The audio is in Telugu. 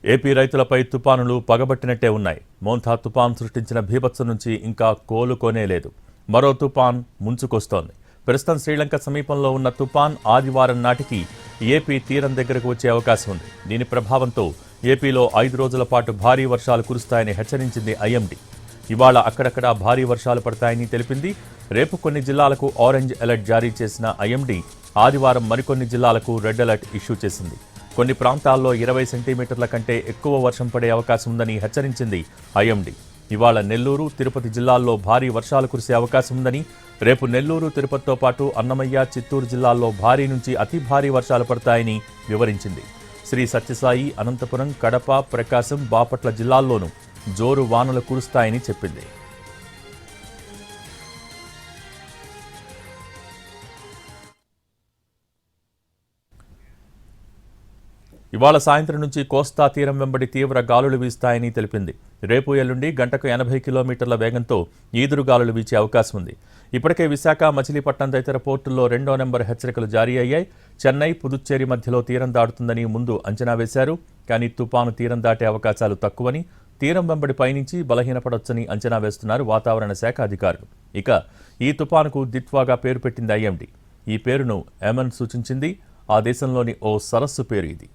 ఏపీ రైతులపై తుపానులు పగబట్టినట్టే ఉన్నాయి. మోంథా తుపాన్ సృష్టించిన బీభత్సం నుంచి ఇంకా కోలుకోనేలేదు. మరో తుపాన్ ముంచుకొస్తోంది. ప్రస్తుతం శ్రీలంక సమీపంలో ఉన్న తుపాన్ ఆదివారం నాటికి ఏపీ తీరం దగ్గరకు వచ్చే అవకాశం ఉంది. దీని ప్రభావంతో ఏపీలో 5 రోజుల పాటు భారీ వర్షాలు కురుస్తాయని హెచ్చరించింది ఐఎండీ. ఇవాళ అక్కడక్కడా భారీ వర్షాలు పడతాయని తెలిపింది. రేపు కొన్ని జిల్లాలకు ఆరెంజ్ అలర్ట్ జారీ చేసిన ఐఎండీ ఆదివారం మరికొన్ని జిల్లాలకు రెడ్ అలర్ట్ ఇష్యూ చేసింది. కొన్ని ప్రాంతాల్లో 20 సెంటీమీటర్ల కంటే ఎక్కువ వర్షం పడే అవకాశం ఉందని హెచ్చరించింది ఐఎండీ. ఇవాళ నెల్లూరు, తిరుపతి జిల్లాల్లో భారీ వర్షాలు కురిసే అవకాశం ఉందని, రేపు నెల్లూరు, తిరుపతితో పాటు అన్నమయ్య, చిత్తూరు జిల్లాల్లో భారీ నుంచి అతి భారీ వర్షాలు పడతాయని వివరించింది. శ్రీ సత్యసాయి, అనంతపురం, కడప, ప్రకాశం, బాపట్ల జిల్లాల్లోనూ జోరు వానలు కురుస్తాయని చెప్పింది. ఇవాళ సాయంత్రం నుంచి కోస్తా తీరం వెంబడి తీవ్ర గాలులు వీస్తాయని తెలిపింది. రేపు ఎల్లుండి గంటకు 80 కిలోమీటర్ల వేగంతో ఈదురుగాలులు వీచే అవకాశం ఉంది. ఇప్పటికే విశాఖ, మచిలీపట్నం తదితర పోర్టుల్లో 2వ నెంబర్ హెచ్చరికలు జారీ అయ్యాయి. చెన్నై, పుదుచ్చేరి మధ్యలో తీరం దాటుతుందని ముందు అంచనా వేశారు. కానీ తుపాను తీరం దాటే అవకాశాలు తక్కువని, తీరం వెంబడి పయనించి బలహీనపడొచ్చని అంచనా వేస్తున్నారు వాతావరణ శాఖ అధికారులు. ఇక ఈ తుపానుకు దిత్వాగా పేరు పెట్టింది ఐఎండీ. ఈ పేరును ఎమన్ సూచించింది. ఆ దేశంలోని ఓ సరస్సు పేరు ఇది.